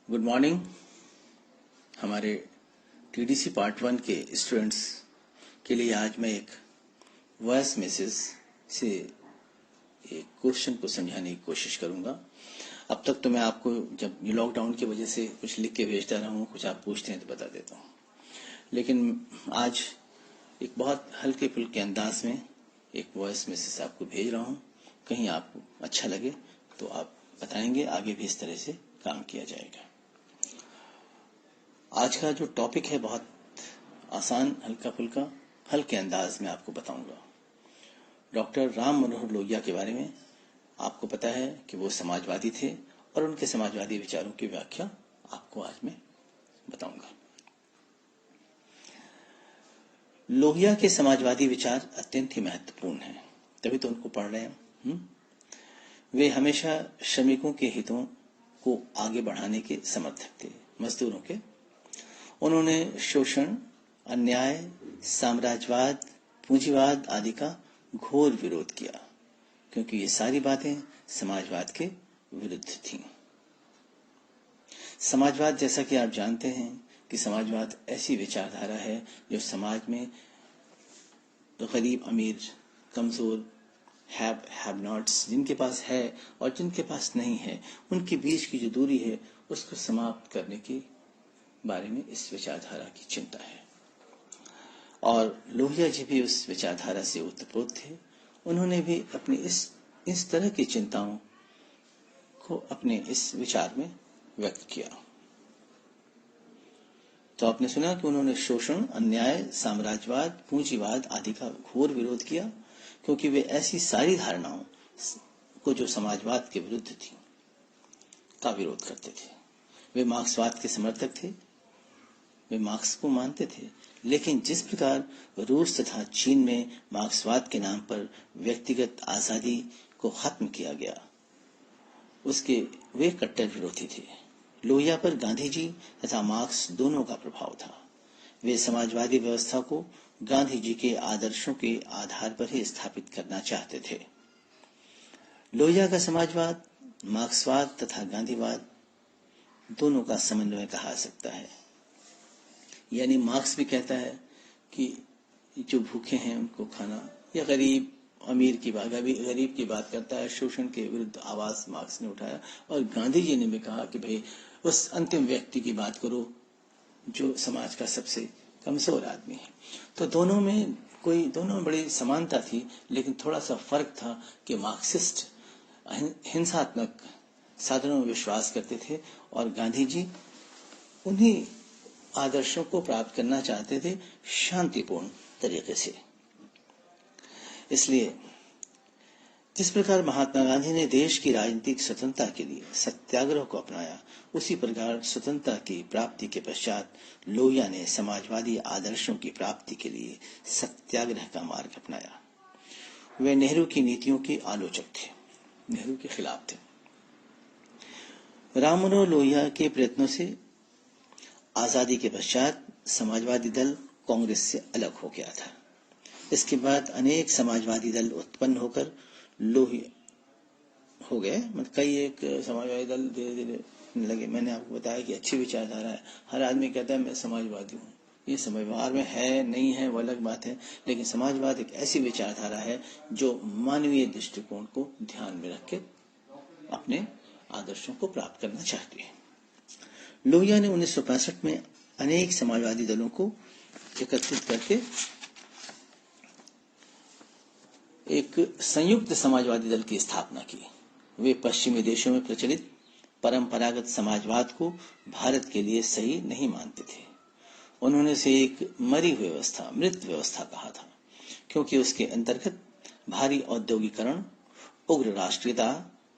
Good morning. हमारे TDC part 1 के students के लिए आज मैं एक वॉइस मैसेज से एक क्वेश्चन को समझाने की कोशिश करूंगा। अब तक तो मैं आपको जब लॉकडाउन की वजह से कुछ लिख के भेजता रहा हूँ, कुछ आप पूछते हैं तो बता देता हूँ, लेकिन आज एक बहुत हल्के फुल्के अंदाज में एक वॉइस मैसेज आपको भेज रहा हूँ। कहीं आपको अच्छा लगे तो आप बताएंगे, आगे भी इस तरह से काम किया जाएगा। आज का जो टॉपिक है बहुत आसान, हल्का फुल्का, हल्के अंदाज में आपको बताऊंगा। डॉक्टर राम मनोहर लोहिया के बारे में आपको पता है कि वो समाजवादी थे और उनके समाजवादी विचारों की व्याख्या आपको आज मैं बताऊंगा। लोहिया के समाजवादी विचार अत्यंत ही महत्वपूर्ण हैं, तभी तो उनको पढ़ रहे हैं। वे हमेशा श्रमिकों के हितों को आगे बढ़ाने के समर्थक थे, मजदूरों के। उन्होंने शोषण, अन्याय, साम्राज्यवाद, पूंजीवाद आदि का घोर विरोध किया, क्योंकि ये सारी बातें समाजवाद के विरुद्ध थीं। समाजवाद, जैसा कि आप जानते हैं कि समाजवाद ऐसी विचारधारा है जो समाज में गरीब, अमीर, कमजोर, हैव नॉट्स, जिनके पास है और जिनके पास नहीं है, उनके बीच की जो दूरी है उसको समाप्त करने के बारे में इस विचारधारा की चिंता है। और लोहिया जी भी उस विचारधारा से ओतप्रोत थे। उन्होंने भी अपनी इस तरह की चिंताओं को अपने इस विचार में व्यक्त किया। तो आपने सुना कि उन्होंने शोषण, अन्याय, साम्राज्यवाद, पूंजीवाद आदि का घोर विरोध किया, क्योंकि वे ऐसी सारी धारणाओं को जो समाजवाद के विरुद्ध थी का विरोध करते थे। वे मार्क्सवाद के समर्थक थे, वे मार्क्स को मानते थे, लेकिन जिस प्रकार रूस तथा चीन में मार्क्सवाद के नाम पर व्यक्तिगत आजादी को खत्म किया गया, उसके वे कट्टर विरोधी थे। लोहिया पर गांधी जी तथा मार्क्स दोनों का प्रभाव था। वे समाजवादी व्यवस्था को गांधी जी के आदर्शों के आधार पर ही स्थापित करना चाहते थे। लोहिया का समाजवाद, मार्क्सवाद तथा गांधीवाद दोनों का समन्वय कहा जा सकता है। यानी मार्क्स भी कहता है कि जो भूखे हैं उनको खाना, या गरीब अमीर की बात, गरीब की बात करता है, शोषण के विरुद्ध आवाज मार्क्स ने उठाया। और गांधी जी ने भी कहा कि भाई उस अंतिम व्यक्ति की बात करो जो समाज का सबसे कमजोर आदमी है। तो दोनों में बड़ी समानता थी, लेकिन थोड़ा सा फर्क था कि मार्क्सिस्ट हिंसात्मक साधनों में विश्वास करते थे और गांधी जी उन्हीं आदर्शों को प्राप्त करना चाहते थे शांतिपूर्ण तरीके से। इसलिए जिस प्रकार महात्मा गांधी ने देश की राजनीतिक स्वतंत्रता के लिए सत्याग्रह को अपनाया, उसी प्रकार स्वतंत्रता की प्राप्ति के पश्चात लोहिया ने समाजवादी आदर्शों की प्राप्ति के लिए सत्याग्रह का मार्ग अपनाया। वे नेहरू की नीतियों के आलोचक थे, नेहरू के खिलाफ थे। राम मनोहर लोहिया के प्रयत्नों से आजादी के पश्चात समाजवादी दल कांग्रेस से अलग हो गया था। इसके बाद अनेक समाजवादी दल उत्पन्न होकर लोहिया हो गए। मतलब कई एक समाजवादी दल धीरे धीरे लगे। मैंने आपको बताया कि अच्छी विचारधारा है। हर आदमी कहता है मैं समाजवादी हूँ, ये समाजवाद में है नहीं है वो अलग बात है, लेकिन समाजवाद एक ऐसी विचारधारा है जो मानवीय दृष्टिकोण को ध्यान में रख के अपने आदर्शों को प्राप्त करना चाहती है। लोहिया ने 1965 में अनेक समाजवादी दलों को एकत्रित करके एक संयुक्त समाजवादी दल की स्थापना की। वे पश्चिमी देशों में प्रचलित परंपरागत समाजवाद को भारत के लिए सही नहीं मानते थे। उन्होंने इसे एक मरी हुई व्यवस्था, मृत व्यवस्था कहा था, क्योंकि उसके अंतर्गत भारी औद्योगिकरण, उग्र राष्ट्रीयता,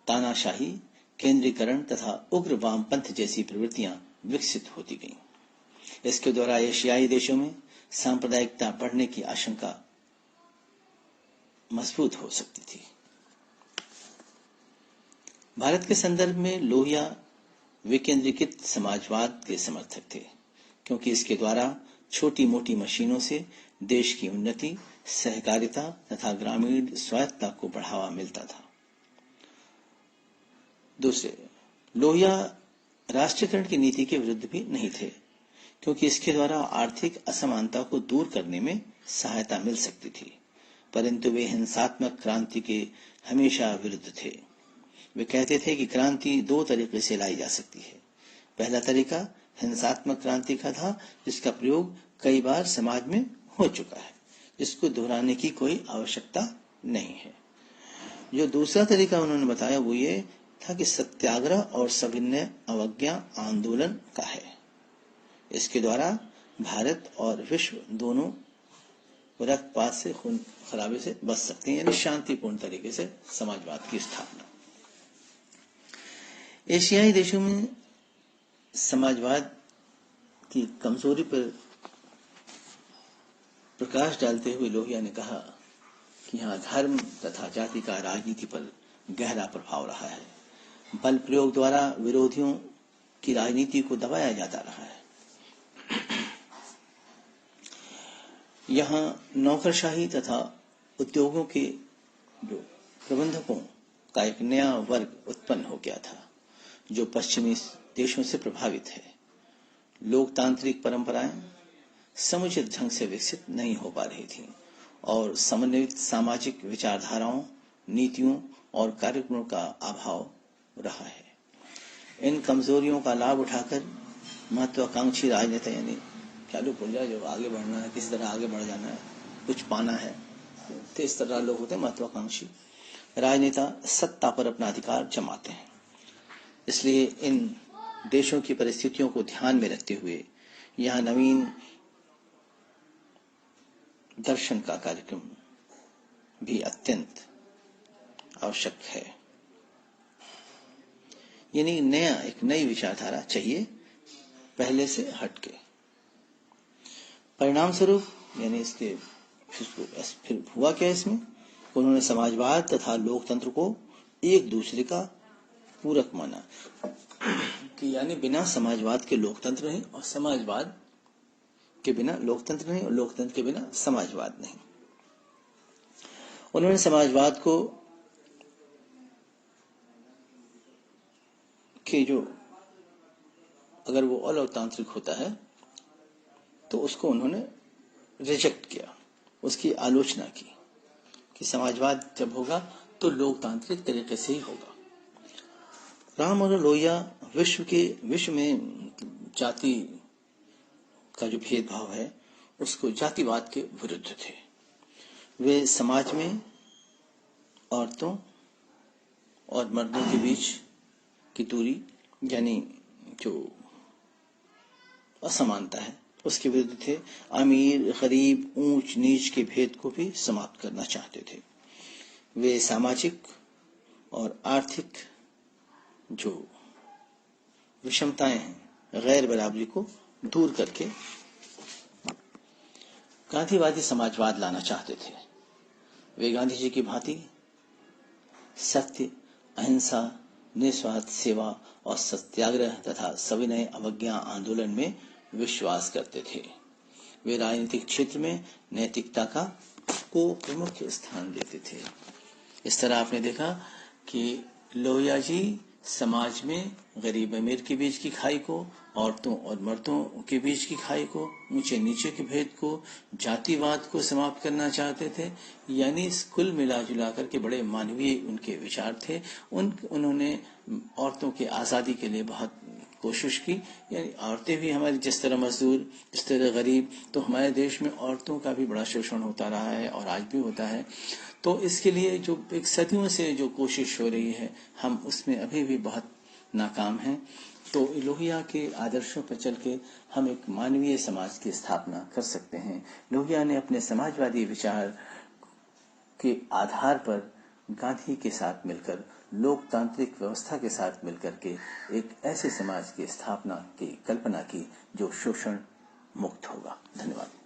तानाशाही, केंद्रीकरण तथा उग्र वामपंथ जैसी प्रवृत्तियां विकसित होती गईं। इसके द्वारा एशियाई देशों में सांप्रदायिकता बढ़ने की आशंका मजबूत हो सकती थी। भारत के संदर्भ में लोहिया विकेंद्रीकृत समाजवाद के समर्थक थे, क्योंकि इसके द्वारा छोटी मोटी मशीनों से देश की उन्नति, सहकारिता तथा ग्रामीण स्वायत्तता को बढ़ावा मिलता था। दूसरे, लोहिया राष्ट्रीयकरण की नीति के विरुद्ध भी नहीं थे, क्योंकि इसके द्वारा आर्थिक असमानता को दूर करने में सहायता मिल सकती थी, परंतु वे हिंसात्मक क्रांति के हमेशा विरुद्ध थे। वे कहते थे कि क्रांति दो तरीके से लाई जा सकती है। पहला तरीका हिंसात्मक क्रांति का था, जिसका प्रयोग कई बार समाज में हो चुका है, जिसको दोहराने की कोई आवश्यकता नहीं है। जो दूसरा तरीका उन्होंने बताया वो ये था कि सत्याग्रह और सविनय अवज्ञा आंदोलन का है। इसके द्वारा भारत और विश्व दोनों रक्तपात से, खून खराबे से बच सकते हैं, यानी शांतिपूर्ण तरीके से समाजवाद की स्थापना। एशियाई देशों में समाजवाद की कमजोरी पर प्रकाश डालते हुए लोहिया ने कहा कि यहाँ धर्म तथा जाति का राजनीति पर गहरा प्रभाव रहा है। बल प्रयोग द्वारा विरोधियों की राजनीति को दबाया जाता रहा है। यहाँ नौकरशाही तथा उद्योगों के जो प्रबंधकों का एक नया वर्ग उत्पन्न हो गया था, जो पश्चिमी देशों से प्रभावित है। लोकतांत्रिक परंपराएं समुचित ढंग से विकसित नहीं हो पा रही थी और समन्वित सामाजिक विचारधाराओं, नीतियों और कार्यक्रमों का अभाव रहा है। इन कमजोरियों का लाभ उठाकर महत्वाकांक्षी राजनेता, यानी चालू पुर्जा, जो आगे बढ़ना है, किसी तरह आगे बढ़ जाना है, कुछ पाना है, तो इस तरह लोग होते हैं महत्वाकांक्षी राजनेता, सत्ता पर अपना अधिकार जमाते हैं। इसलिए इन देशों की परिस्थितियों को ध्यान में रखते हुए यहाँ नवीन दर्शन का कार्यक्रम भी अत्यंत आवश्यक है। यानी एक नई विचारधारा चाहिए, पहले से हटके। परिणाम स्वरूप यानी इसके फिर हुआ क्या इसमें? उन्होंने समाजवाद तथा लोकतंत्र को एक दूसरे का पूरक माना कि यानी बिना समाजवाद के लोकतंत्र नहीं और समाजवाद के बिना लोकतंत्र नहीं और लोकतंत्र के बिना समाजवाद नहीं। उन्होंने समाजवाद को कि जो अगर वो अलोकतांत्रिक होता है तो उसको उन्होंने रिजेक्ट किया, उसकी आलोचना की कि समाजवाद जब होगा तो लोकतांत्रिक तरीके से ही होगा। राम और लोहिया विश्व में जाति का जो भेदभाव है उसको जातिवाद के विरुद्ध थे। वे समाज में औरतों और मर्दों के बीच की दूरी यानी जो असमानता है उसके विरुद्ध थे। अमीर गरीब ऊंच नीच के भेद को भी समाप्त करना चाहते थे। वे सामाजिक और आर्थिक जो विषमताएं हैं, गैर बराबरी को दूर करके गांधीवादी समाजवाद लाना चाहते थे। वे गांधी जी की भांति सत्य, अहिंसा, निस्वार्थ सेवा और सत्याग्रह तथा सविनय अवज्ञा आंदोलन में विश्वास करते थे। वे राजनीतिक क्षेत्र में नैतिकता को प्रमुख स्थान देते थे। इस तरह आपने देखा कि लोहिया जी समाज में गरीब अमीर के बीच की खाई को, औरतों और मर्दों के बीच की खाई को, ऊंचे नीचे के भेद को, जातिवाद को समाप्त करना चाहते थे। यानी कुल मिला जुला करके बड़े मानवीय उनके विचार थे। उन्होंने औरतों की आजादी के लिए बहुत कोशिश की। यानी औरतें भी हमारी जिस तरह मजदूर, जिस तरह गरीब, तो हमारे देश में औरतों का भी बड़ा शोषण होता रहा है और आज भी होता है। तो इसके लिए जो एक सदियों से जो कोशिश हो रही है, हम उसमें अभी भी बहुत नाकाम हैं। तो लोहिया के आदर्शों पर चल के हम एक मानवीय समाज की स्थापना कर सकते हैं। लोहिया ने अपने समाजवादी विचार के आधार पर गांधी के साथ मिलकर, लोकतांत्रिक व्यवस्था के साथ मिलकर के एक ऐसे समाज की स्थापना की कल्पना की जो शोषण मुक्त होगा। धन्यवाद।